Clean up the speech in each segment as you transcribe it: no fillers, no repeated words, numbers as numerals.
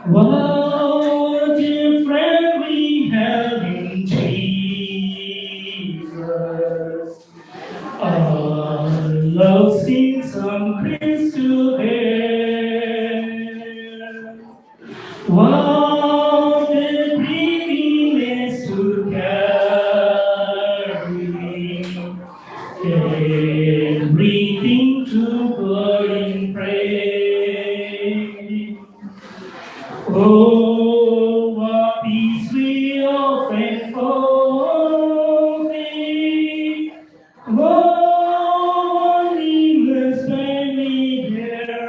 What a friend we have in Jesus. Our love sings some praise to Him. What a privilege to carry everything to God in praise. Oh, what peace we often forfeit. Oh, needless when we bear.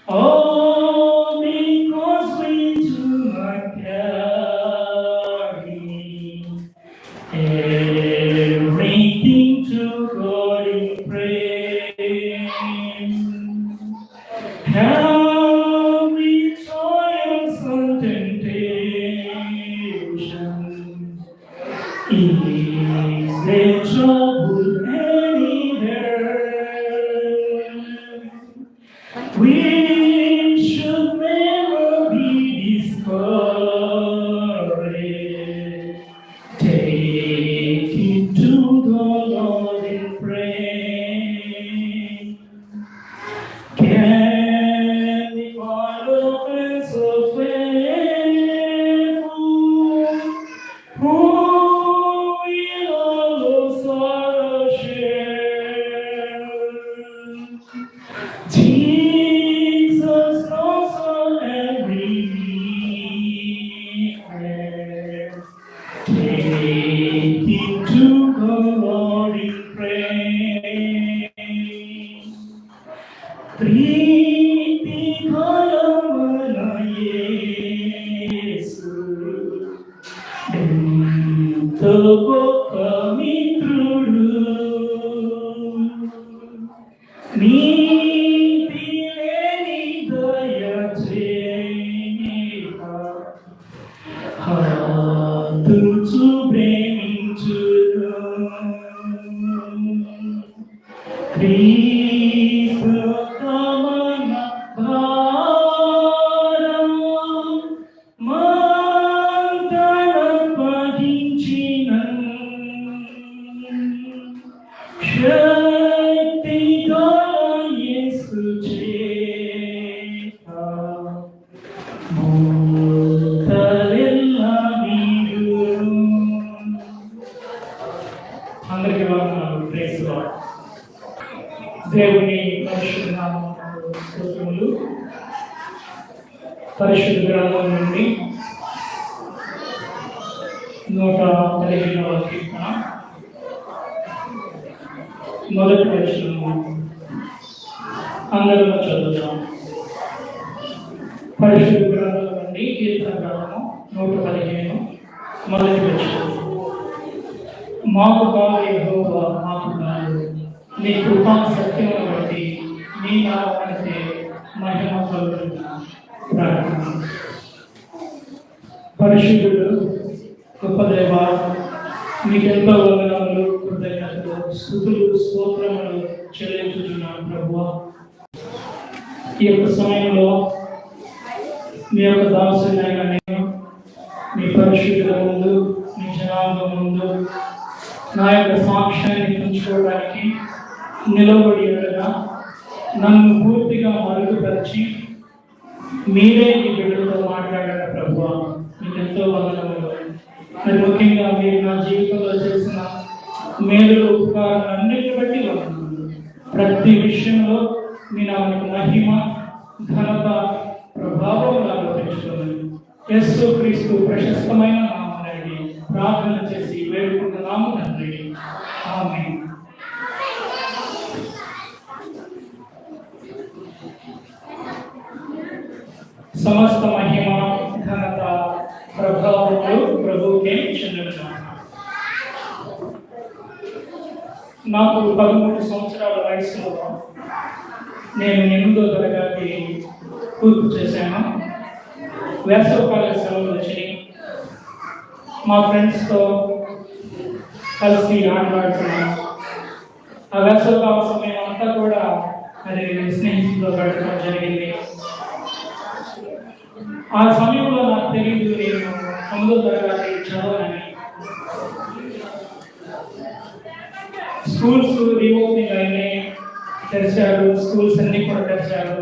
Oh, because we do not carry everything to God in praise. Have we trials and temptations? Is there trouble anywhere? We should never be discouraged. Take it to the Lord in prayer. Can we follow friends so faithful, who will all sorrow share? Jesus knows our every weakness. Take it to the Lord in prayer. ప్రీతికరమైన యేసు ఎంతో గొప్ప మిత్రుడు, నీతి లేని దయచేత హత్తుచు ప్రేమించును. అందరికీ వందనాలు. Praise lord. దేవుని పరిశుద్ధ నామమునకు స్తోత్రములు. పరిశుద్ధ గ్రంథం నుండి 115వ కీర్తన మొదటి వచనము అందరూ చదువుతాం. పరిశుద్ధ గ్రంథం నుండి కీర్తన గ్రంథము 115 మొదటి వచనం. మాకు కాదు యెహోవా, మాకు కాదు, నీ కృపా సత్యమును బట్టి నీ నామమునకే మహిమ కలుగును. ప్రార్థన. పరిశుద్ధుడు, గొప్ప దేవా, మీకెంతో వందనములు, కృతజ్ఞతలు, స్తుతులు, స్తోత్రములు చెల్లించుచున్నాను ప్రభువా. ఈ యొక్క సమయంలో మీ యొక్క దాసునైన నేను మీ పరిశుద్ధుల ముందు, మీ జనాంగం ముందు నా యొక్క సాక్ష్యాన్ని పెంచుకోవడానికి నిలబడి ఉండగా నన్ను పూర్తిగా మరుగుపరిచి మీరే ఈ బిడ్డలతో మాట్లాడారు ప్రభువా. మీకు ఎంతో వందనములు. మరి ముఖ్యంగా మీరు నా జీవితంలో చేసిన మేలులు, ఉపకారాలన్నిటిని బట్టి వందనములు. ప్రతి విషయంలో మీ నామకు మహిమ, ఘనత, ప్రభావం నాకు పెంచుకోవాలి. యేసు క్రీస్తు ప్రశస్తమైన నామమున ప్రార్థన చేసి వేడుకుంటున్నాము తండ్రి. ఆమేన్. సమస్త మహిమ, ఘనత, ప్రభావములు ప్రభువుకే చెందును. నాకు 13 సంవత్సరాల వయసులో నేను 8వ తరగతి పూర్తి చేశాను. వేసవికాల సెలవులు వచ్చి మా ఫ్రెండ్స్తో కలిసి ఆటలాడుతున్నాను. ఆ వేసవికాల సమయం అంతా కూడా మరి స్నేహితులతో గడపడం జరిగింది. ఆ సమయంలో నాకు తెలియదు నేను 9వ తరగతి చదవనని. స్కూల్స్ రీఓపెనింగ్ అయినాయి, తెరిచారు, స్కూల్స్ అన్నీ కూడా తెరిచారు,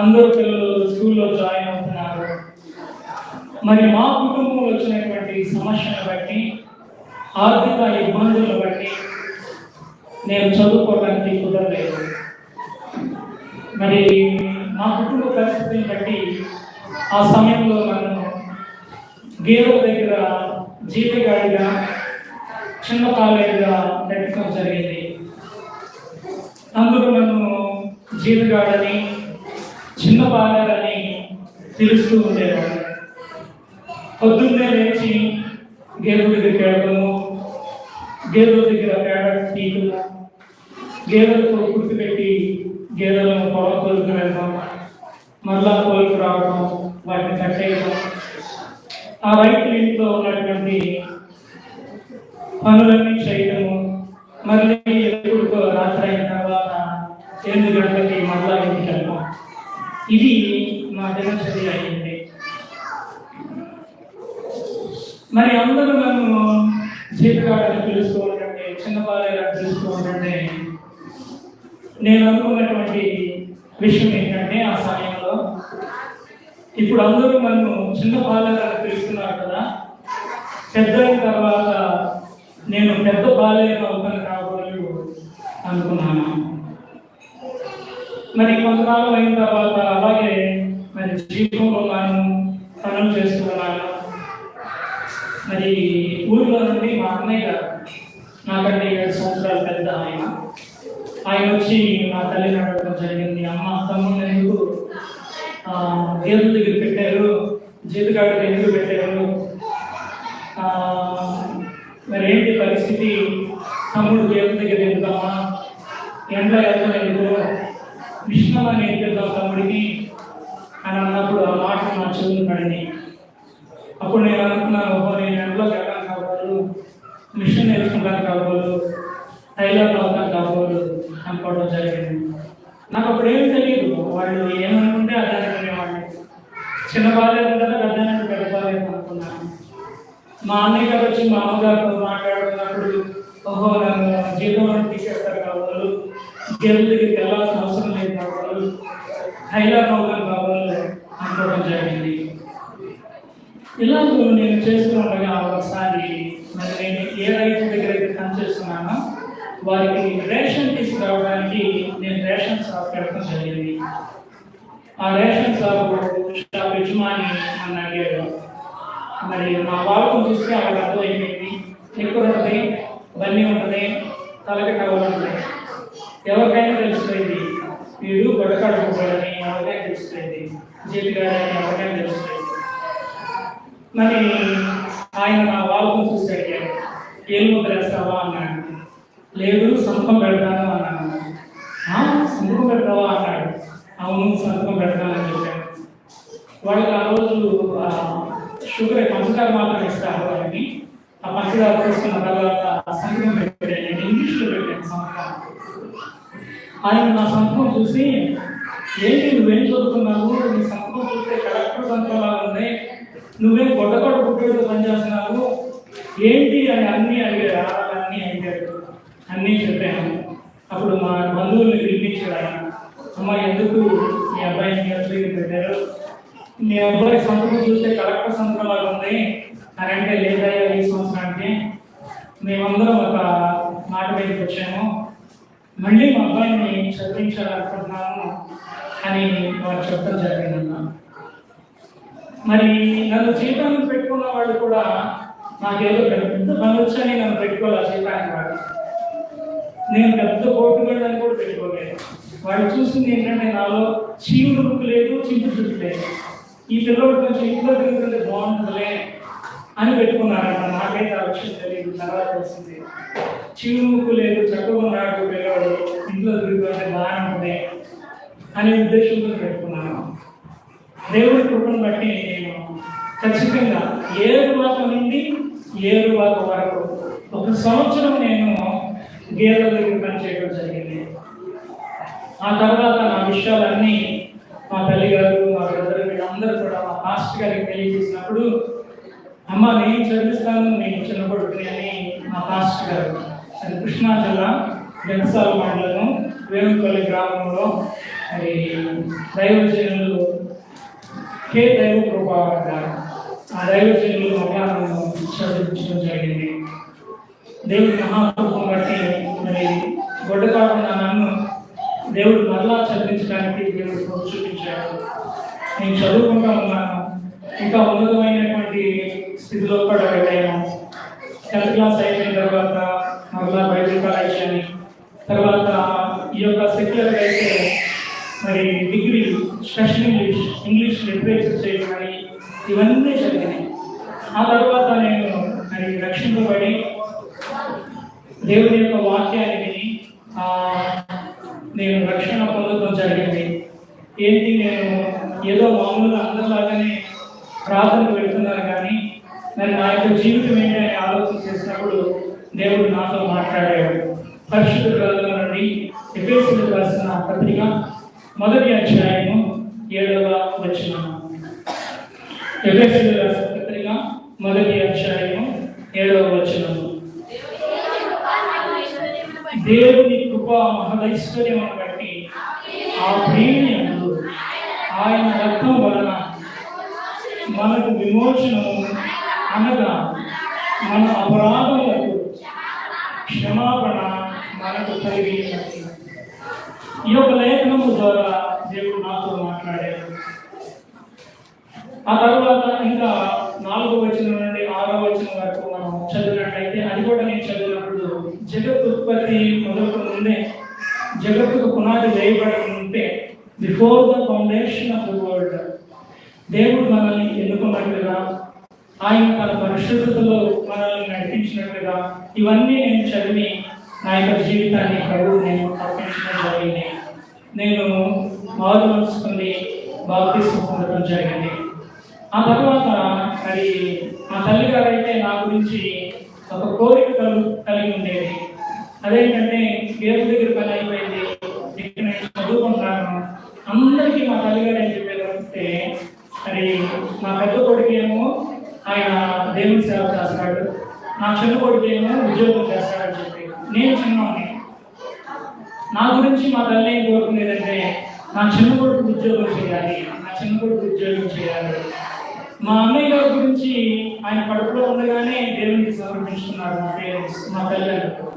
అందరూ పిల్లలు స్కూల్లో జాయిన్ అవుతున్నారు. మరి మా కుటుంబంలో వచ్చినటువంటి సమస్యను బట్టి, ఆర్థిక ఇబ్బందులను బట్టి నేను చదువుకోవడానికి కుదరలేదు. మరి మా కుటుంబ పరిస్థితిని బట్టి ఆ సమయంలో నన్ను గేదెల దగ్గర జీతగాడిగా, చిన్న పాలేరుగా పెట్టడం జరిగింది. అందరూ నన్ను జీతగాడని, చిన్న పాలేరని పిలుస్తూ ఉండేవాడు. పొద్దున్నే లేచి గేదెల దగ్గరికి వెళ్ళడము, గేదెల దగ్గర పేడ తీయటము, గేదెలకు కుర్తి పెట్టి గేదెలను పొలం తోలుకు వెళ్ళడం, మరలా తోలుకు రావడం, వాటిని కట్టేయడం, ఆ రైతుల ఇంట్లో ఉన్నటువంటి పనులన్నీ చేయటము, మళ్ళీ ఎప్పుడు రాత్రి అయిన తర్వాత 8 గంటలకి మరలా ఇంటికి వెళ్ళడం. ఇది నా దినచర్య అయింది. మరి అందరూ నన్ను జీతగాడని పిలుస్తూ ఉంటుంటే, చిన్న బాలేరని పిలుస్తూ ఉంటుంటే, నేను అనుకున్నటువంటి విషయం ఏంటంటే ఆ సమయంలో ఇప్పుడు అందరూ నన్ను చిన్న బాలేరని పిలుస్తున్నారు కదా, పెద్ద అయిన తర్వాత నేను పెద్ద బాలేరు అవుతాను కాబోలు అనుకున్నాను. మరి కొంతకాలం అయిన తర్వాత అలాగే మరి జీవితంలో నేను పనులు చేస్తున్నాను. మరి ఊరిలో నుండి మా అన్నయ్య గారు, నాకంటే 7 సంవత్సరాలు పెద్ద ఆయన వచ్చి మా తల్లిని అడగడం జరిగింది. అమ్మ, తమ్ముడిని ఎందుకు గేదెల దగ్గర పెట్టారు, జీతగాడికి ఎందుకు పెట్టారు, మరి ఏంటి పరిస్థితి, తమ్ముడు గేదెల దగ్గర ఎందుకమ్మా, ఎండ్లో వెళ్తాం ఎందుకు, మిషన్ అని నేర్పిద్దాం తమ్ముడికి అని అన్నప్పుడు ఆ మాట నా చెవులు పడింది. అప్పుడు నేను అనుకున్నాను, నేను ఎండ్లోకి వెళ్ళాను కాబోలు, మిషన్ నేర్చుకుంటాను కాబోలు, టైలర్ అవుతాను కాబోలు అనుకోవడం జరిగింది. నాకు అప్పుడు ఏమి తెలియదు, వాళ్ళు ఏమనుకుంటే అదే అనుకునేవాడిని. చిన్న బాలేదు కదా, పెద్ద పెద్ద బాలేదు అనుకున్నాను. మా అన్నయ్య గారు వచ్చి మా అమ్మగారితో మాట్లాడుతున్నప్పుడు, ఓహో నన్ను జీతంలో తీసేస్తారు కాబోలు, గేదెల దగ్గరికి వెళ్ళాల్సిన అవసరం లేదు కాబోలు, టైలర్ అవుతాను కాబోలు అనుకోవడం జరిగింది. ఇలాగూ నేను చేస్తూ ఉండగా ఒకసారి మరి నేను ఏ రైతు దగ్గర అయితే పనిచేస్తున్నానో వారికి రేషన్ తీసుకురావడానికి నేను రేషన్ షాప్కి వెళ్ళడం జరిగింది. ఆ రేషన్ షాప్ యజమాని నన్ను అడిగాడు. మరి నా వాళ్ళకు చూస్తే వాళ్ళకి అర్థమైపోయింది, ఎక్కువ ఉంటుంది, బన్నీ ఉంటుంది, తలకి టవల్ ఉంటుంది. ఎవరికైనా తెలిసిపోయింది వీడు గొడకాడుకోవాలని, ఎవరికైనా తెలిసిపోయింది జీవిగాడని, ఎవరికైనా తెలిసిపోయింది. మరి ఆయన నా వాళ్ళకు చూసి అడిగాడు, ఏం ముద్ర వేస్తావా అన్నాడు. లేదు, సంతకం పెడతాను అన్నాను. సంతకం పెడతావా అన్నాడు. అవును, సంతకం పెడతానని చెప్పాను. వాళ్ళకి ఆ రోజు షుగర్ పంచదార మాత్రం ఇస్తారు వాళ్ళని. ఆ పంచదార తీసుకున్న తర్వాత సంతకం పెట్టాను, ఇంగ్లీష్లో పెట్టాను సంతకం. ఆయన నా సంతకం చూసి, ఏంటి నువ్వేం చదువుతున్నావు, నీ సంతకం చూస్తే కలెక్టర్ సంతకంలా ఉంది, నువ్వేం గొడ్డగొడ్డ పుట్టేడు పనిచేస్తున్నావు ఏంటి అని అన్నీ అడిగాడు. ఆడవాళ్ళన్నీ అడిగాడు, అన్నీ చెప్పాను. అప్పుడు మా బంధువుల్ని పిలిపించాడు ఆయన. అమ్మ, ఎందుకు మీ అబ్బాయిని దగ్గర పెట్టారు, మీ అబ్బాయి సంతకం చూస్తే కలెక్టర్ సంతకంలాగా ఉంది అని అంటే, లేదయ్యా ఈ సంవత్సరానికి మేమందరం ఒక మాట మీదకి వచ్చాము, మళ్ళీ మా అబ్బాయిని చదివించాలనుకుంటున్నాము అని వారు చెప్పడం జరిగిందన్న. మరి నన్ను జీవితానికి పెట్టుకున్న వాళ్ళు కూడా నాకేదో పెద్ద పని వచ్చని నన్ను పెట్టుకోవాలి జీవితానికి. వాడు నేను పెద్ద కోటుగడని కూడా పెట్టుకోలేదు. వాడు చూసింది ఏంటంటే నాలో చీవుడు బుక్ లేదు, చింపు చుట్టు లేదు. ఈ పిల్లలు కొంచెం ఇంట్లో తిరుగుతుంటే బాగుంటుందిలే అని పెట్టుకున్నారంట. నాకైతే ఆ విషయం తెలియదు, తర్వాత తెలిసింది. చీవుడు ముక్కు లేదు, చక్కగా ఉన్నాడు పిల్లవాడు, ఇంట్లో తిరుగుతుంటే బాగుంటుంది అనే ఉద్దేశంతో పెట్టుకున్నాను. దేవుడి కృపను బట్టి నేను ఖచ్చితంగా 7 నుండి 7 వరకు 1 సంవత్సరం నేను గేదెల దగ్గర పనిచేయడం జరిగింది. ఆ తర్వాత నా విషయాలన్నీ మా తల్లిగారు, మా బ్రదర్, వీళ్ళందరూ కూడా మాస్టర్ గారికి తెలియజేసినప్పుడు, అమ్మ నేను చదివిస్తాను నేను చిన్న కొడుకుని అని మా మాస్టర్ గారు, అది కృష్ణా జిల్లా బెంసాల మండలం వేముపల్లి గ్రామంలో మరి దైవజనులు కే దైవ ప్రభావం గారు, ఆ దైవజనులు మధ్యాహ్నం చదివించడం జరిగింది. దేవుడి మహాకృపం బట్టి మరి గొడ్డ కాకుండా నన్ను దేవుడు మరలా చదివించడానికి దేవుడు చూపించాడు. నేను చదువుకుంటా ఉన్నాను, ఇంకా ఉన్నతమైనటువంటి స్థితిలో కూడా వెళ్ళాను. 10th క్లాస్ అయిపోయిన తర్వాత మరలా బైబిల్ కాలేజ్ అని, తర్వాత ఈ యొక్క సెక్యులర్ అయితే మరి డిగ్రీ స్పెషల్ ఇంగ్లీష్ లిటరేచర్ చేయడం అని ఇవన్నీ జరిగినాయి. ఆ తర్వాత నేను మరి రక్షింపబడి దేవుని యొక్క వాక్యాన్ని విని నేను రక్షణ పొందడం జరిగింది. ఏంటి, నేను ఏదో మామూలుగా అందరిలాగానే ప్రార్థనకు వెళ్తున్నాను, కానీ మరి నా యొక్క జీవితం ఏంటి అని ఆలోచన చేసినప్పుడు దేవుడు నాతో మాట్లాడాడు. పరిశుద్ధ గ్రంథం నుండి ఎఫెసీయులకు రాసిన పత్రిక 1వ అధ్యాయము 7వ వచనం. ఎఫెసీయులకు రాసిన పత్రిక 1వ అధ్యాయము 7వ వచనం. దేవుని కృపా మహదైశ్వర్యమును బట్టి ఆ ప్రేమయందు ఆయన రక్తం వలన మనకు విమోచనము, అనగా మన అపరాధములకు క్షమాపణ మనకు కలిగి. ఈ యొక్క లేఖనము ద్వారా దేవుడు నాతో మాట్లాడారు. ఆ తర్వాత ఇంకా 4వ వచనం నుండి 6వ వచనం వరకు మనం చదివినట్లయితే, అది కూడా నేను చదివినప్పుడు జగత్ ఉత్పత్తి మొదటి ముందే, జగత్తుకు పునాది వేయబడి ఉంటే, before the foundation of the world దేవుడు మనల్ని ఎన్నుకున్నట్లుగా, ఆయన తన పరిశుద్ధతలో మనల్ని నడిపించినట్లుగా, ఇవన్నీ నేను చదివి నా యొక్క జీవితాన్ని ప్రభువు నేను అర్పించడం జరిగింది. నేను మారు మనసుకుని బాప్తిస్మం పొందడం జరిగింది. ఆ తర్వాత మరి మా తల్లిగారు అయితే నా గురించి ఒక కోరిక కలిగి ఉండేది. అదేంటంటే దేవుడి దగ్గర పని అయిపోయింది, ఇక్కడ నేను చదువుకుంటున్నాను. అందరికీ మా తల్లిగారు ఏం చెప్పేదంటే, మరి మా పెద్ద కొడుకు ఏమో ఆయన దేవుని సేవ చేస్తాడు, నా చిన్న కొడుకు ఏమో ఉద్యోగం చేస్తాడని చెప్పి. నేను చిన్నవాడిని, నా గురించి మా తల్లి ఏం కోరుకునేదంటే, నా చిన్న కొడుకు ఉద్యోగం చేయాలి, నా చిన్న కొడుకు ఉద్యోగం చేయాలి. మా అన్నయ్య గారి గురించి ఆయన కడుపులో ఉండగానే దేవునికి సమర్పించుకున్నారు మా పేరెంట్స్, మా తల్లిదండ్రులు.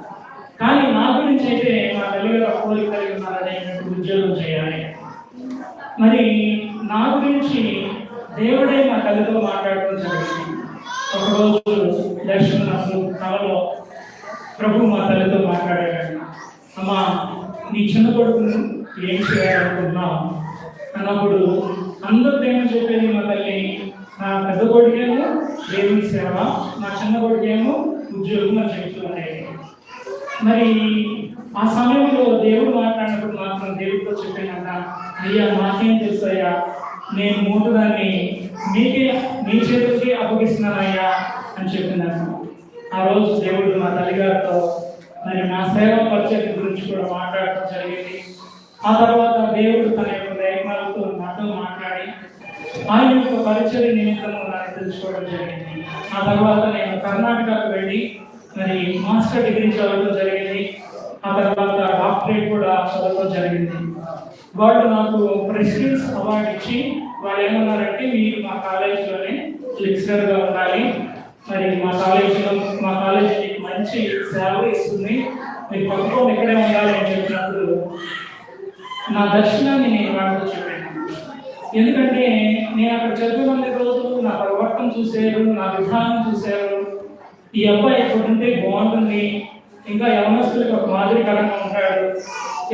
కానీ నా గురించి అయితే మా తల్లిగారు కోరిక కలిగి ఉన్నారని ఉద్యోగం చేయాలి. మరి నా గురించి దేవుడే మా తల్లితో మాట్లాడడం జరిగింది. ఒకరోజు దర్శనప్పుడు కళలో ప్రభు మా తల్లితో మాట్లాడాడు. అమ్మా, నీ చిన్న కొడుకును ఏం చేయాలనుకుంటున్నావు అన్నప్పుడు అందరూ ఏమో చెప్పేది మా తల్లి, నా పెద్ద కొడుకేమో దేవుని సేవ, నా చిన్న కొడుకేమో ఉద్యోగం అని చెప్తూ ఉండేది. మరి ఆ సమయంలో దేవుడు మాట్లాడినప్పుడు మాత్రం దేవుడితో చెప్పానంట, అయ్యా నాకేం తెలుసయ్యా, నేను మూటదాన్ని మీ చేతులకి అప్పగిస్తున్నానయ్యా అని చెప్పినాను. ఆ రోజు దేవుడు మా తల్లిగారితో మరి నా సేవా పరిచయం గురించి కూడా మాట్లాడటం జరిగింది. ఆ తర్వాత దేవుడు తన యొక్క దైవాలతో నాతో మాట్లాడి ఆయన యొక్క పరిచయ నిమిత్తము నాకు తెలుసుకోవడం జరిగింది. ఆ తర్వాత నేను కర్ణాటకకు వెళ్ళి మరి మాస్టర్ డిగ్రీ చదవడం జరిగింది. ఆ తర్వాత డాక్టరేట్ కూడా చదవడం జరిగింది. వాళ్ళు నాకు ప్రెసిడెన్స్ అవార్డు ఇచ్చి వాళ్ళు ఏమన్నారంటే, మీరు మా కాలేజీలోనే లెక్చరర్గా ఉండాలి, మరి మా కాలేజీ మంచి సేవలు ఇస్తుంది, మీరు పక్కన ఎక్కడే ఉండాలి అని చెప్పినప్పుడు నా దర్శనాన్ని నేను వాళ్ళతో చెప్పాను. ఎందుకంటే నేను అక్కడ చదువుకునే రోజులు నా ప్రవర్తన చూశారు, నా విధానం చూశారు. ఈ అబ్బాయి ఎప్పుడుంటే బాగుంటుంది, ఇంకా యవనస్తులకు ఒక మాదిరికరంగా ఉంటాడు,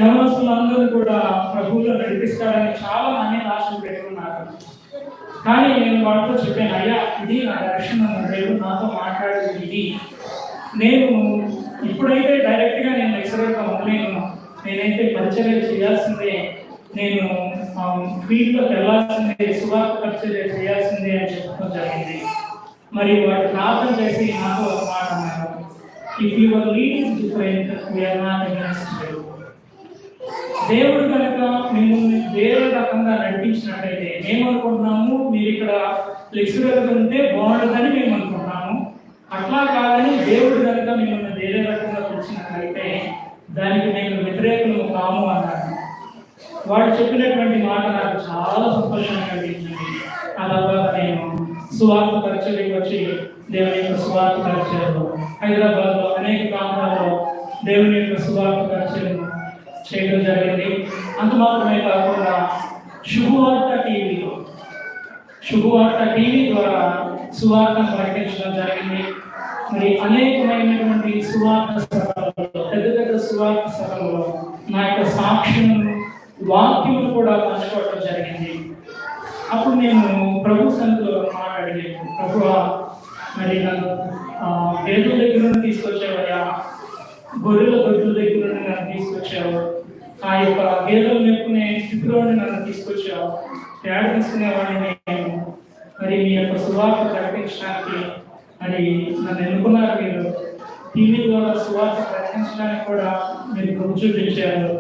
యవనస్తులందరూ కూడా ప్రభువులో నడిపిస్తాడని చాలా మంది ఆశలు పెట్టుకున్నారు. కానీ నేను వాళ్ళతో చెప్పాను, అయ్యా ఇది నా దర్శనం, దేవుడు నాతో మాట్లాడేది ఇది. నేను ఇప్పుడైతే డైరెక్ట్గా నేను లెక్చరర్గా ఉండలేను, నేనైతే పరిచర్య చేయాల్సిందే, నేను ఫీల్డ్లోకి వెళ్ళాల్సిందే, సువార్త పరిచర్య చేయాల్సిందే అని చెప్పడం జరిగింది. మరి వాడు ప్రార్థన చేసి నాతో ఒక మాట అన్నారు, if your lead is different, we are not against you. దేవుడు కనుక మిమ్మల్ని వేరే రకంగా నడిపించినట్లయితే మేమనుకుంటున్నాము మీరు ఇక్కడ లెక్చరర్గా ఉంటే బాగుంటుందని మేము అనుకుంటున్నాము. అట్లా కాదని దేవుడు కనుక మిమ్మల్ని వేరే రకంగా పిలిచినట్లయితే దానికి మేము వ్యతిరేకులు కాము అన్నాడు. వాడు చెప్పినటువంటి మాట నాకు చాలా సంతోషంగా కలిగించింది. అలా నేను సువార్త పరిచయకి వచ్చి దేవుని యొక్క సువార్త పరిచయాలు హైదరాబాద్లో అనేక ప్రాంతాల్లో దేవుని యొక్క సువార్త పరిచయం చేయడం జరిగింది. అంత మాత్రమే కాకుండా శుభవార్త టీవీ ద్వారా సువార్తను ప్రకటించడం జరిగింది. మరి అనేకమైనటువంటి సువార్త సభలలో పెద్ద సువార్త సభలలో నా యొక్క సాక్ష్యమును వాక్యమును కూడా పంచుకోవడం జరిగింది. అప్పుడు నేను ప్రభు సన్నిధిలో మాట్లాడలేదు, ప్రభువా మరి నన్ను గేదెల దగ్గర నుండి తీసుకొచ్చావయ్యా, గొర్రెల దగ్గర నుండి నన్ను తీసుకొచ్చావు, ఆ యొక్క గేదెలు మెప్పుకునే స్థితిలో నన్ను తీసుకొచ్చావు, తేడా తీసుకునేవాడిని నేను మరి మీ యొక్క సువార్త ప్రకటించడానికి మరి నన్ను ఎన్నుకున్నారు. మీరు టీవీ ద్వారా సువార్త ప్రకటించడానికి కూడా మీరు ప్రభు చూపించారు,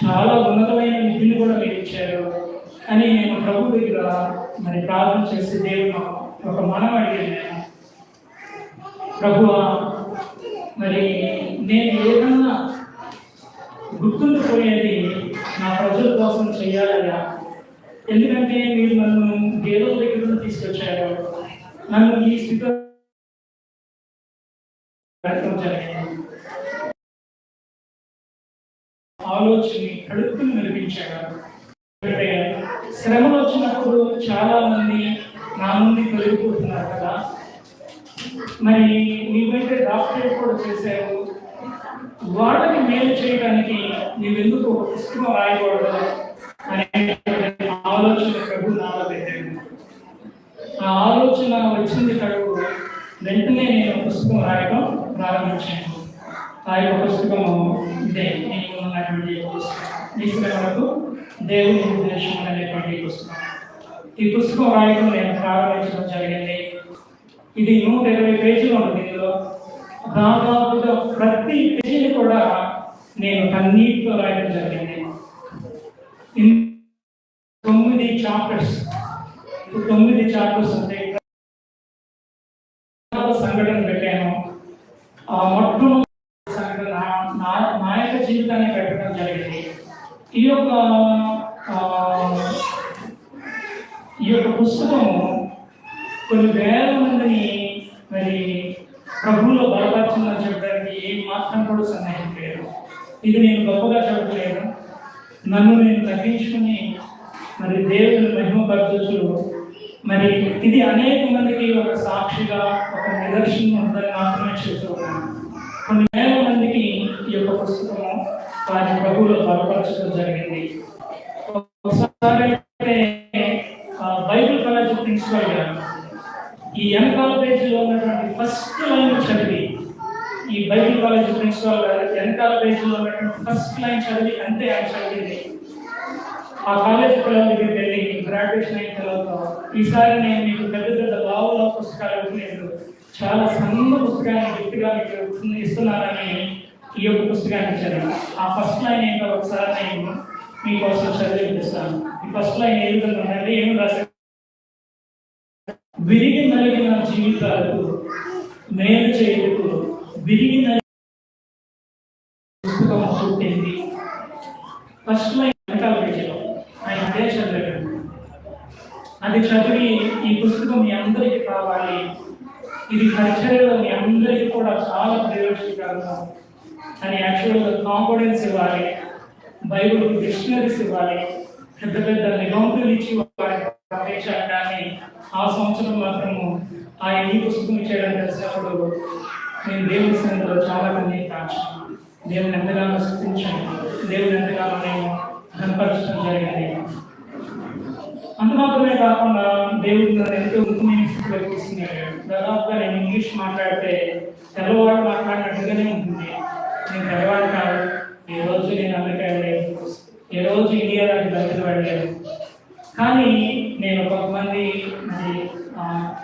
చాలా ఉన్నతమైన విధిని కూడా మీరు ఇచ్చారు అని నేను ప్రభు దగ్గర మరి ప్రార్థన చేసి దేవుడు ఒక మనం అడిగాను. నేను ప్రభువా మరి నేను ఏదన్నా గుర్తుండిపోయేది నా ప్రజల కోసం చెయ్యాలయ్యా, ఎందుకంటే మీరు నన్ను గేదెల దగ్గర తీసుకొచ్చారు, నన్ను ఈ స్థితిలో ఆలోచన కడుపుని నడిపించాడు. శ్రమలు వచ్చినప్పుడు చాలా మంది నా నుండి తొలగిపోతున్నారు కదా, మరి నీవైతే డాక్టరేట్ కూడా చేశావు, వాళ్ళకి మేలు చేయడానికి నీవెందుకు ఒక పుస్తకం రాయకూడదు అనే ఆలోచన ప్రభు నాలో పెట్టాడు. ఆ ఆలోచన వచ్చింది కడుగు వెంటనే నేను పుస్తకం రాయడం ప్రారంభించాను. ఆ యొక్క పుస్తకము ఇదే నేను ఉన్నటువంటి ఈశ్వరకు దేవుని ఉద్దేశం అనేటువంటి పుస్తకం. ఈ పుస్తకం రాయడం నేను ప్రారంభించడం జరిగింది. ఇది 120 పేజీలు ఉంటుంది. ఇందులో దాదాపుగా ప్రతి పేజీని కూడా నేను కన్నీటితో రాయడం జరిగింది. 9 చాప్టర్స్ ఉంటాయి. సంఘటన పెట్టాను. ఆ మొట్టమొదటి సంఘటన నా యొక్క జీవితాన్ని పెట్టడం జరిగింది. ఈ యొక్క పుస్తకము కొన్ని వేల మందిని మరి ప్రభువులో బలపరచిందని చెప్పడానికి ఏం మాత్రం కూడా సందేహం లేదు. ఇది నేను గొప్పగా చెప్పలేదు, నన్ను నేను తగ్గించుకుని మరి దేవుని మహిమపరచు. మరి ఇది అనేక మందికి ఒక సాక్షిగా ఒక నిదర్శనం ఉందని మాత్రమే చెప్తున్నాను. కొన్ని వేల మందికి ఈ యొక్క పుస్తకము వారి ప్రభువులో బలపరచడం జరిగింది. ఒకసారి బైబిల్ కాలేజ్ ప్రిన్సిపల్ గారు ఈ వెనకాల పేజీలో ఉన్నటువంటి ఫస్ట్ లైన్ చదివి, ఈ బైబిల్ కాలేజ్ ప్రిన్సిపల్ గారు వెనకాల పేజీలో ఉన్నటువంటి ఫస్ట్ లైన్ చదివి అంతే ఆయన చదివింది. ఆ కాలేజ్ పిల్లల దగ్గరికి వెళ్ళి గ్రాడ్యుయేషన్ అయిన తర్వాత ఈసారి నేను మీకు పెద్ద లావుల పుస్తకాలు ఇవ్వలేదు, చాలా సన్న పుస్తకాన్ని గట్టిగా మీకు ఇస్తున్నారని ఈ యొక్క పుస్తకాన్ని చదివి ఆ ఫస్ట్ లైన్ ఏంటో ఒకసారి నేను మీకోసం చదివిపిస్తాను. ఈ ఫస్ట్ లైన్ ఏ విధంగా ఉందంటే ఏమి రాశారు? విరిగి నలిగిన జీవితాలకు మేలు చేయుటకు విరిగి పుస్తకం పుట్టింది. ఫస్ట్ లైన్ వెనకాల పేజీలో ఆయన అదే చదివాడు. అది చదివి ఈ పుస్తకం మీ అందరికీ కావాలి, ఇది పరిచర్యలో మీ అందరికీ కూడా చాలా ప్రయోజనకరంగా అని యాక్చువల్గా కాంపోనెంట్స్ ఇవ్వాలి, బైబుల్ డిక్షనరీస్ ఇవ్వాలి, పెద్ద నిఘంటులు ఇచ్చి వారికి కానీ ఆ సంవత్సరం మాత్రము ఆయన ఈ పుస్తకం ఇచ్చేయడం తెలిసినప్పుడు నేను దేవుని సన్నిధిలో చాలా మంది కాచాను, దేవుని ఎంతగానో స్థుతించాను, దేవుని ఎంతగానో నేను కనపరచడం జరిగింది. అంత మాత్రమే కాకుండా దేవుడు నన్ను ఎంతో ముఖ్యమైన స్థితిలో తీసుకున్నాడు. దాదాపుగా నేను ఇంగ్లీష్ మాట్లాడితే తెల్లవాడు మాట్లాడినట్టుగానే ఉంటుంది. నేను తెల్లవాడు కాదు, ఏ రోజు నేను అమెరికా వెళ్ళలేదు, ఏ రోజు ఇండియా లాంటి దగ్గర వెళ్ళలేదు. కానీ నేను కొంతమంది మరి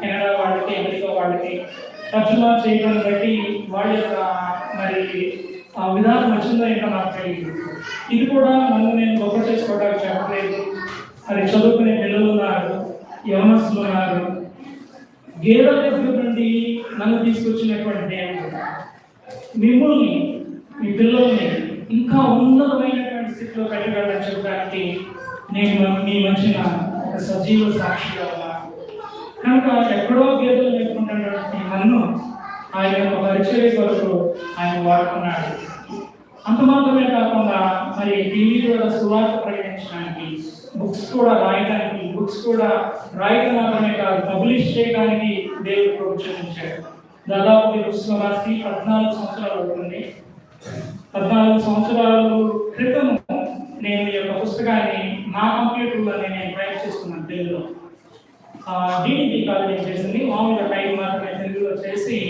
కెనడా వాళ్ళకి అమెరికా వాళ్ళకి తర్జుమా చేయడం బట్టి వాళ్ళ యొక్క మరి ఆ విధానం వచ్చిందో ఏంటో నాకు తెలియదు. ఇది కూడా నన్ను నేను గొప్ప చేసుకోవడానికి చెప్పలేదు. మరి చదువుకునే పిల్లలు ఉన్నారు, యవనస్తులు ఉన్నారు. గేదెల దగ్గర నుండి నన్ను తీసుకొచ్చినటువంటి దేవుడు మిమ్మల్ని, మీ పిల్లల్ని ఇంకా ఉన్నతమైనటువంటి స్థితిలో పెట్టగలని చెప్పడానికి నేను మీ మధ్యన ఒక సజీవ సాక్షిగా ఉన్నాను. కనుక ఎక్కడో గేదెలు నేర్చుకుంటున్నటువంటి నన్ను ఆయన యొక్క పరిచర్య కొరకు ఆయన వాడుకున్నాడు. అంత మాత్రమే కాకుండా మరి టీవీ ద్వారా సువార్త ప్రకటించడానికి, బుక్స్ కూడా రాయడానికి, బుక్స్ కూడా రాయడం మాత్రమే కాదు, పబ్లిష్ చేయడానికి దేవుడు ప్రోత్సహించాడు. దాదాపు ఈ పుస్తకం రాసి 14 సంవత్సరాలు అవుతుంది. 14 సంవత్సరాల క్రితం నేను ఈ యొక్క పుస్తకాన్ని నా కంప్యూటర్లో నేను టైప్ చేసుకున్నాను తెలుగులో. డిడిపి కాలేజ్ చేసింది, మామూలుగా టైప్ మాత్రమే తెలుగులో చేసి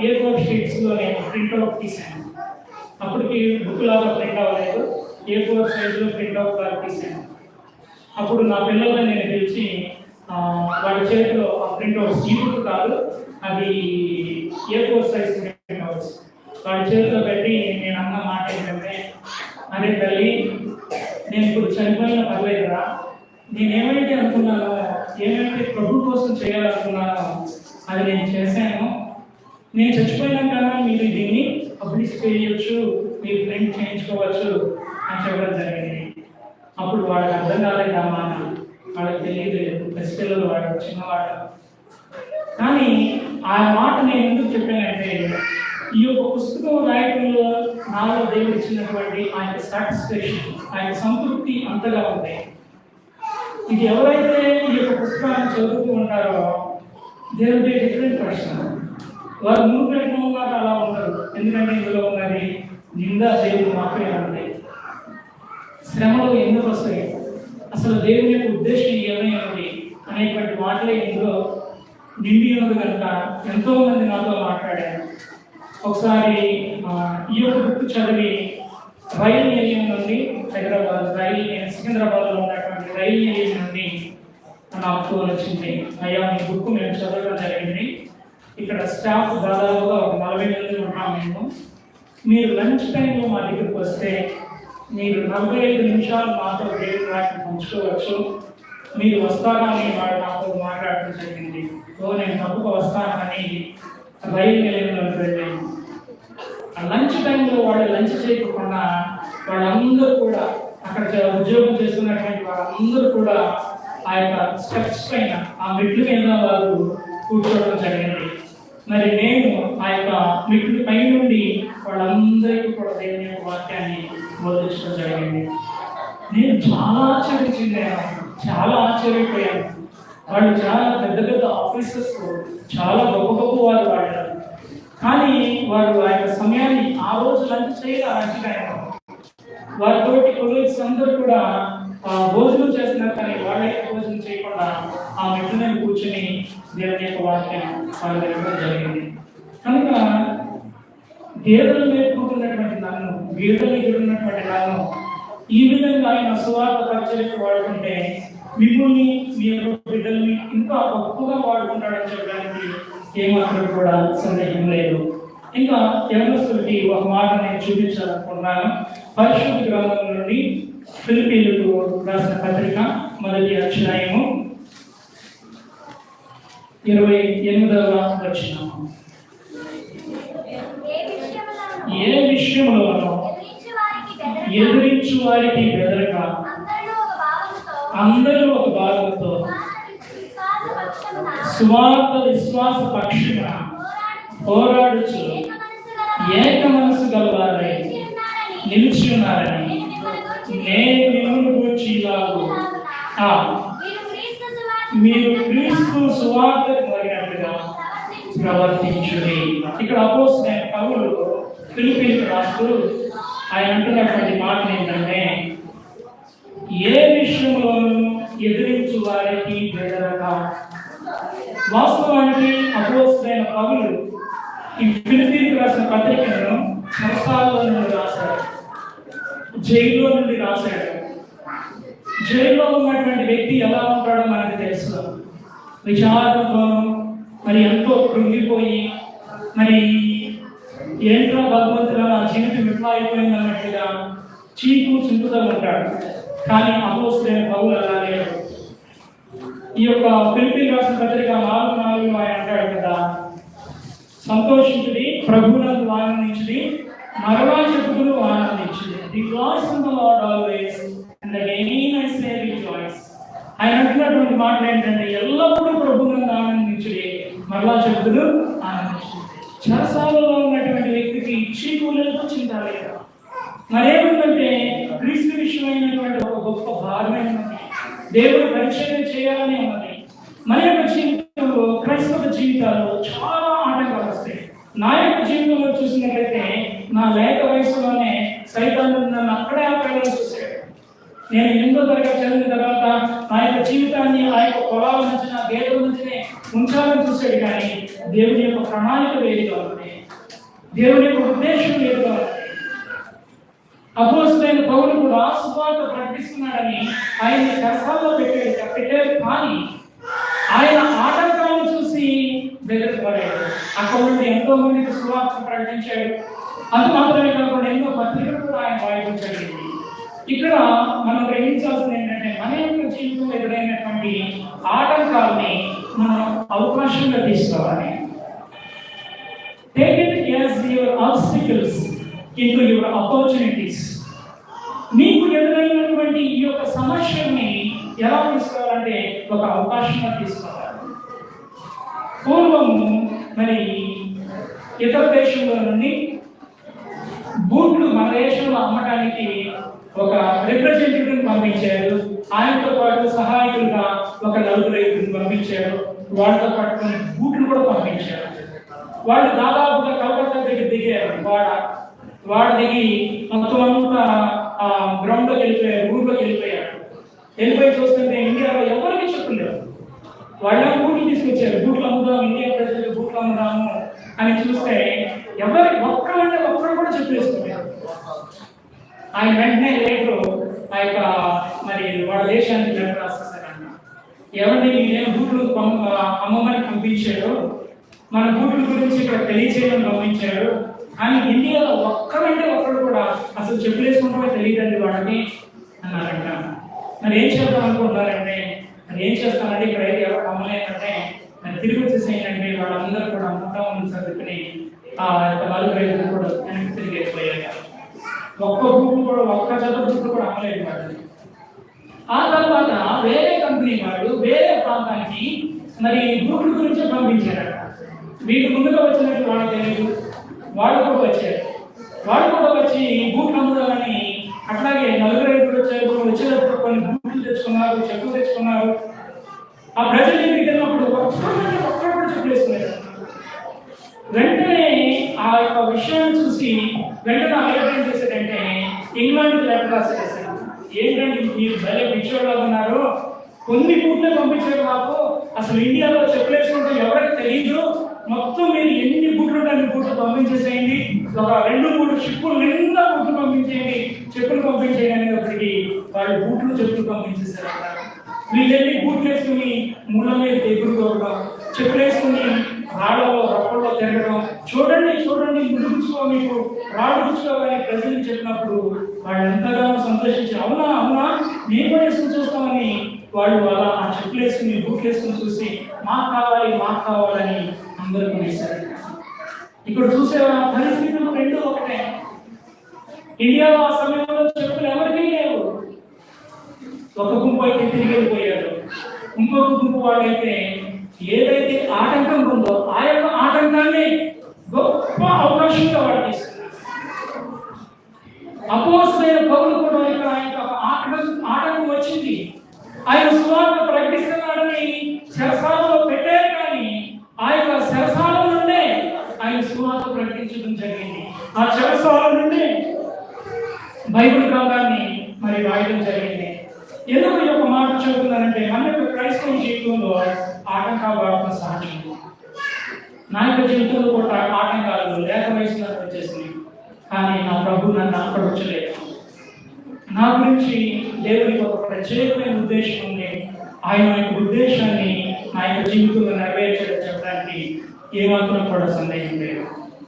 A4 షీట్స్లో నేను ప్రింట్అవుట్ తీశాను. అప్పటికి బుక్ లాగా ప్రింట్ అవ్వలేదు, A4 సైజులో ప్రింట్అవుట్ లాగా తీశాను. అప్పుడు నా పిల్లలను నేను పిలిచి వాళ్ళ చేతిలో ఆ ప్రింట్అవుట్స్, ఈ బుక్ కాదు, అది A4 సైజ్ ప్రింట్అవుట్స్, వాళ్ళ చేతిలో పెట్టి నేను అన్న మాట ఏంటంటే, అదే తల్లి, నేను ఇప్పుడు చనిపోయిన పర్లేదురా, నేనేమైతే అనుకున్నానో, ఏమైతే ప్రభు కోసం చేయాలనుకున్నానో అది నేను చేశాను. నేను చచ్చిపోయినాక మీరు దీన్ని పబ్లిష్ చేయొచ్చు, మీరు ప్రింట్ చేయించుకోవచ్చు అని చెప్పడం జరిగింది. అప్పుడు వాళ్ళకి అర్థం కాలేదు ఆ మాట, వాళ్ళకి తెలియదు, పసిపిల్లలు వాడు, చిన్నవాడు. కానీ ఆ మాట నేను ఎందుకు చెప్పానంటే, ఈ యొక్క పుస్తకం రాయటంలో నాలో దేవుడు ఇచ్చినటువంటి ఆయన సాటిస్ఫాక్షన్, ఆయన సంతృప్తి అంతగా ఉంది. ఇది ఎవరైతే ఈ యొక్క పుస్తకాన్ని చదువుతూ ఉంటారో they will be different person. వారు మునుపెట్టడం లాగా అలా ఉండరు. ఎందుకంటే ఇందులో ఉన్నది నిందా దేవుడు మాత్రమే ఉంది. శ్రమలు ఎందుకు వస్తాయి, అసలు దేవుని యొక్క ఉద్దేశం ఏమైనది అనేటువంటి మాటలే ఇందులో నిండి ఉన్నది కనుక ఎంతో మంది నాతో మాట్లాడారు. ఒకసారి ఈ యొక్క బుక్ చదివి రైలు నిలయం నుండి హైదరాబాద్, సికింద్రాబాద్లో ఉన్నటువంటి రైలు నిలయం నుండి నాకు ఫోన్ వచ్చింది, అయ్యా మీ బుక్ మేము చదవడం జరిగింది, ఇక్కడ స్టాఫ్ దాదాపుగా ఒక 40 మంది ఉన్నాం మేము, మీరు లంచ్ టైంలో మా దగ్గరికి వస్తే మీరు 45 నిమిషాలు మాతో దేవుని వాటిని పంచుకోవచ్చు, మీరు వస్తారా అని వాడు నాతో మాట్లాడటం జరిగింది. నేను తప్పుగా వస్తానని రైలు నిలయంలోకి వెళ్ళాను. ఆ లంచ్ టైంలో వాళ్ళు లంచ్ చేయకుండా వాళ్ళందరూ కూడా, అక్కడ ఉద్యోగం చేస్తున్నటువంటి వాళ్ళందరూ కూడా ఆ యొక్క స్టెప్స్ పైన, ఆ మెట్ల మీద వారు కూర్చోవడం జరిగింది. మరి నేను ఆ యొక్క మెట్ల పై నుండి వాళ్ళందరికీ కూడా దేవుని యొక్క వాక్యాన్ని బోధించడం జరిగింది. నేను చాలా చాలా ఆశ్చర్యపోయాను. వాళ్ళు చాలా పెద్ద పెద్ద ఆఫీసర్స్, చాలా గొప్ప గొప్ప వారు వాడారు. కానీ వారు ఆ యొక్క సమయాన్ని ఆ రోజు లంచ్ చేయాలి, వారితోటి కొలీగ్స్ అందరూ కూడా భోజనం చేస్తున్నారు, కానీ వాళ్ళైతే భోజనం చేయకుండా ఆ మెట్ల మీద కూర్చొని దేవుని యొక్క వాక్యం వాళ్ళ దగ్గర జరిగింది. కనుక గేదెలు నేర్పుకుంటున్నటువంటి నన్ను, గేదెలు ఎదురున్నటువంటి నన్ను ఈ విధంగా ఆయన సువార్త పరిచర్యకు వాడుకుంటే మిమ్మల్ని, మీ యొక్క బిడ్డల్ని ఇంకా గొప్పగా వాడుకుంటాడని చెప్పడానికి ఏమాత్రం కూడా సందేహం లేదు. ఇంకా యవనస్తులకి ఒక మాట నేను చూపించాలనుకుంటున్నాను. పరిశుద్ధ గ్రంథం నుండి ఫిలిప్పీయులకు రాసిన పత్రిక 1వ అధ్యాయము 28వ వచనం. ఏ విషయంలోనూ ఎదిరించు వారికి బెదరక అందరూ ఒక భాగంతో స్వార్థ విశ్వాస పక్షమున పోరాడుచు ఏక మనసు గలవారై నిలిచి ఉన్నారని నేను మిమ్మల్ని గురించి ఇలాగు, మీరు క్రీస్తు సువార్తకు తగినట్టుగా ప్రవర్తించుడి. ఇక్కడ అపోస్తలుడైన పౌలు ఫిలిప్పీయులకు రాస్తూ ఆయన అంటున్నటువంటి మాట ఏంటంటే, ఏ విషయంలోనూ ఎదిరించు వారికి బెదరక. వాస్తవానికి అపోస్తలుడైన పౌలు ఈ ఫిలిప్పీయులకు రాసిన పత్రికను చెరసాలలో నుండి రాశాడు, జైల్లో నుండి రాశాడు. జైల్లో ఉన్నటువంటి వ్యక్తి ఎలా ఉంటాడో మనకు తెలుసు. విచారంతోనూ మరి ఎంతో కృంగిపోయి, మరి ఏంట్రా భగవంతుడా నా జీవితం ఎట్లా అయిపోయింది అన్నట్టుగా చీకు చింపుతూ ఉంటాడు. కానీ అపోస్తలుడైన పౌలు అలా లేడు. ఈ యొక్క ఫిలిప్పీయులకు రాసిన పత్రిక 4:4 ఆయన అంటాడు కదా, సంతోషించుడి, ప్రభువునందు ఆనందించుడి, మరలా చెప్పుదును ఆనందించుడి. Rejoice in the Lord always, and again I say rejoice. ఆయన అంటున్నటువంటి మాటలు ఏంటంటే, ఎల్లప్పుడూ ప్రభువునందు ఆనందించుడి, మరలా చెప్పుదును ఆనందించుడి. చెరసాలలో ఉన్నటువంటి వ్యక్తికి చీకు లేదు, చింత లేదు. మరేమిటంటే క్రీస్తు విషయమైనటువంటి ఒక గొప్ప భారమైన దేవుడు పరిచయం చేయాలని ఉన్నది. మన యొక్క జీవితంలో, క్రైస్తవ జీవితాల్లో చాలా ఆటంకాలు వస్తాయి. నా యొక్క జీవితంలో చూసినట్లయితే నా లేఖ వయసులోనే సైతాను నన్ను అక్కడే ఆపేయాలని చూశాడు. నేను 8వ తరగతి చదివిన తర్వాత నా యొక్క జీవితాన్ని ఆ యొక్క పొలాల మధ్యన, గేదెల మధ్యనే ఉంచాలని చూశాడు. కానీ దేవుని యొక్క ప్రణాళిక వేరుగా ఉంది, దేవుని యొక్క ఉద్దేశం వేరుగా ఉంది. అపోస్తలుడైన పౌలు కూడా సువార్త ప్రకటిస్తున్నాడని ఆయన చెరసాలలో పెట్టారు. కానీ ఆయన ఆటంకాలను చూసి బెదిరిపడాడు. అక్కడ నుండి ఎంతో మందికి సువార్త ప్రకటించాడు. అది మాత్రమే కాకుండా ఎన్నో పత్రికలు కూడా ఆయన రాయడం జరిగింది. ఇక్కడ మనం గ్రహించాల్సింది ఏంటంటే, మన యొక్క జీవితంలో ఎదురైనటువంటి ఆటంకాలని మనం అవకాశంగా తీసుకోవాలి. Take it as your obstacles into your opportunities. మీకు ఎదురైనటువంటి ఈ యొక్క సమస్యల్ని ఎలా తీసుకోవాలంటే ఒక అవకాశంగా తీసుకోవాలి. పూర్వము మరి ఇతర దేశంలో నుండి బూట్లు మన దేశంలో అమ్మడానికి ఒక రిప్రజెంటేటివ్ పంపించారు. ఆయనతో పాటు సహాయకులుగా ఒక 4 పంపించారు. వాళ్ళతో పాటు కొన్ని బూట్లు కూడా పంపించారు. వాళ్ళు దాదాపుగా కలకత్తా దగ్గర దిగారు. వాడు దిగి మొత్తం అంతా గ్రౌండ్లోకి వెళ్ళిపోయారు, ఊర్లోకి వెళ్ళిపోయి చూస్తుంటే ఇండియాలో ఎవరికి చెప్పలేరు. వాళ్ళ బూట్లు తీసుకొచ్చారు, బూట్లు అమ్ముదాం, ఇండియా ప్రజలు బూట్లు అమ్ముదాము అని చూస్తే ఒక్కరు కూడా చెప్పేసుకున్నారు. ఆయన వెంటనే లేఖలో ఆ యొక్క మరి వాళ్ళ దేశానికి లెటర్ రాసేసారన్న, ఎవరిని నేను బూట్లు అమ్మమని పంపించాడు, మన బూట్ల గురించి ఇక్కడ తెలియచేయడం పంపించాడు. కానీ ఇండియాలో ఒక్కరు కూడా అసలు చెప్పులేసుకుంటామో తెలియదండి వాళ్ళకి అన్నారంట. మరి ఏం చేద్దాం అనుకుంటున్నారంటే, మరి ఏం చేస్తానంటే ఇక్కడ ఎవరు అమ్మలేదంటే మరి తిరిగి వచ్చేసేయండి. వాళ్ళందరూ కూడా అమ్ముతామని సర్దుకుని ఆ యొక్క 4 కూడా వెనక్కి తిరిగి వెళ్ళిపోయారు. ఒక్క బూట్లు కూడా, ఒక్క జత బూట్లు కూడా అమ్మలేదు వాళ్ళని. ఆ తర్వాత వేరే కంపెనీ వాళ్ళు వేరే ప్రాంతానికి మరి బూట్ల గురించి పంపించారట. వీటి ముందుగా వచ్చినట్టు వాళ్ళకి తెలియదు. వాళ్ళు కూడా వచ్చారు. వాళ్ళు కూడా వచ్చి బూట్లు అమ్ముదామని అట్లాగే 4 వచ్చారు. వచ్చేటప్పుడు కొన్ని బూట్లు తెచ్చుకున్నారు, చెప్పులు తెచ్చుకున్నారు. ఆ ప్రజలు వెళ్ళినప్పుడు ఒక్కరు కూడా చెప్పులేసుకున్నారు. వెంటనే ఆ యొక్క విషయాన్ని చూసి వెంటనే ఏం చేశాడంటే ఇంగ్లాండ్కి లెటర్ రాసేసాడు. ఏంటంటే మీరు భలే పిచ్చోళ్ళగా ఉన్నారు, కొన్ని బూట్లే పంపించారు మాకు, అసలు ఇండియాలో చెప్పులేసుకుంటే ఎవరికి తెలియదు, మొత్తం మీరు ఎన్ని బూట్లు ఉంటే అన్ని బూట్లు పంపించేసేయండి, ఒక 2-3 షిప్పులు నిండా బూట్లు పంపించేయండి, చెప్పులు పంపించేయండి అనేటప్పటికీ వాళ్ళు బూట్లు చెప్పులు పంపించేశారు. వీళ్ళు వెళ్ళి బూట్లు వేసుకుని ముళ్ళ మీద ఎగురుకోవడం, చెప్పులు వేసుకుని రాళ్ళలో రప్పల్లో తిరగడం, చూడండి ముందుకు మీకు రాళ్ళు గుచ్చుకోవాలని ప్రజలు చెప్పినప్పుడు వాళ్ళు ఎంతగానో సంతోషించి అవునా మేము కూడా వేసుకుని చూస్తామని వాళ్ళు అలా ఆ చెప్పులు వేసుకుని బూట్లు వేసుకుని చూసి మాకు కావాలని అందరూ కొనేశారు. ఇక్కడ చూసే పరిస్థితులు 2 ఒకటే. ఇండియాలో ఆ సమయంలో చెప్పులు ఎవరికీ లేవు. ఒక గుంపు అయితే తిరిగి వెళ్ళిపోయారు. ఇంకొక గుంపు వాళ్ళైతే ఏదైతే ఆటంకం ఉందో ఆ యొక్క ఆటంకాన్ని గొప్ప అవకాశంగా వాళ్ళు తీసుకున్నారు. అపోస్తలుడైన పౌలు కూడా ఇక్కడ ఆయనకు ఒక ఆటంకం వచ్చింది. ఆయన సువార్త ప్రకటిస్తున్నాడని చెరసాలలో పెట్టారు. కానీ ఆ యొక్క చెరసాల నుండే ఆయన సువార్త ప్రకటించడం జరిగింది. ఆ చెరసాల నుండే బైబిల్ గ్రంథాన్ని మరి రాయడం జరిగింది. ఎందుకు ఈ యొక్క మాట చెబుతున్నానంటే, మన యొక్క క్రైస్తవ జీవితంలో ఆటంకాలు రావడం సహజం. నా యొక్క జీవితంలో కూడా ఆటంకాలు లేఖ వయసులో వచ్చేసింది. కానీ నా ప్రభు నన్ను అక్కడ వచ్చలేదు. నా గురించి దేవునికి ఒక ప్రత్యేకమైన ఉద్దేశం ఉంది. ఆయన యొక్క ఉద్దేశాన్ని నా యొక్క జీవితంలో నెరవేర్చడం చెప్పడానికి ఏమాత్రం కూడా సందేహం లేదు.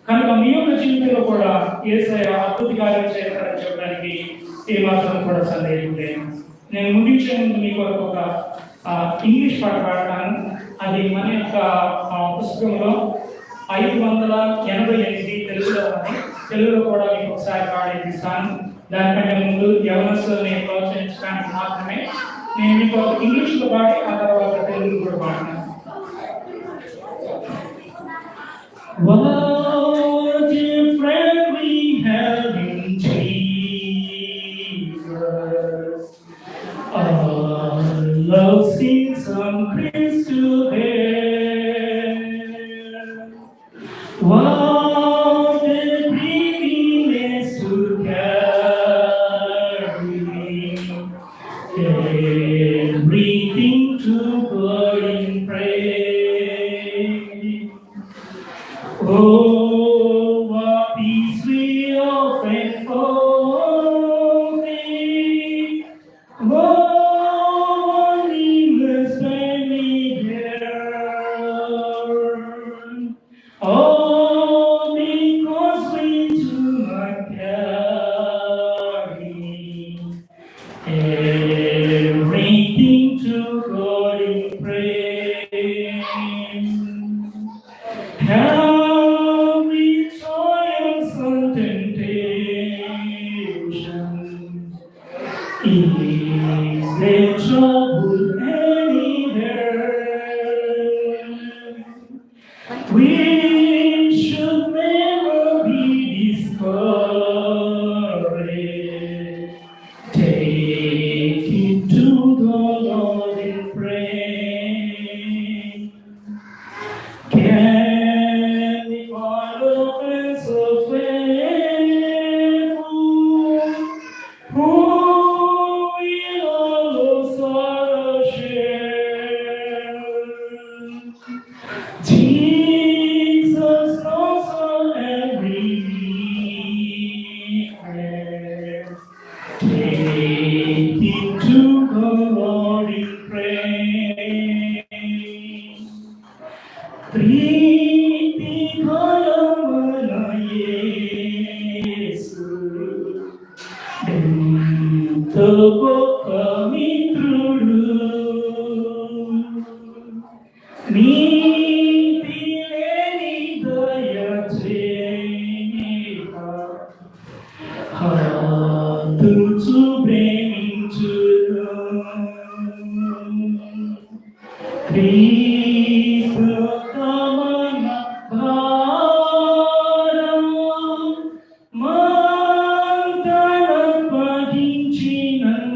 కనుక మీ యొక్క జీవితంలో కూడా యేసయ్య అద్భుత కార్యం చేస్తారని చెప్పడానికి ఏమాత్రం కూడా సందేహం లేదు. నేను ముగించే ముందు మీకు ఒక ఇంగ్లీష్ పాట పాడతాను. అది మన యొక్క పుస్తకంలో 588 తెలుగులో ఉంది. తెలుగులో కూడా మీకు ఒకసారి పాడేస్తాను. దానికంటే ముందు యవనస్తుల్ని ప్రోత్సహించడానికి మాత్రమే నేను మీకు ఒక ఇంగ్లీష్లో పాడి ఆ తర్వాత తెలుగు కూడా పాడతాను. What a friend we have in Jesus. Our love sings some praise to Him. What a privilege to carry everything to God in prayer. Oh, what peace we often find. Oh, needless when we bear. Oh, because we do not carry everything to God in prayer. Have we trials and temptations? Is there trouble anywhere? We should never be discouraged. Take it to the Lord in prayer. Can we follow friends so faithful, who will all sorrow share? Jesus knows our every weakness. Take it to the Lord in prayer. ప్రీతి కలవన యేసు ఎంతో గొప్ప మిత్రుడు. నీతి లేని దయచేత హత్తుచు ప్రేమించును. క్రీస్తు గమన భారం మంతరం భజించినన్.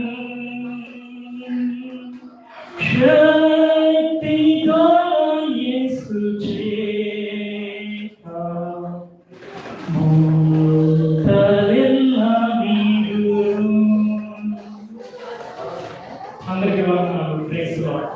శక్తి గల యేసు చేత మూర్ఖలెల్లా వీడును. అందరికీ వందనాలు. Praise the lord.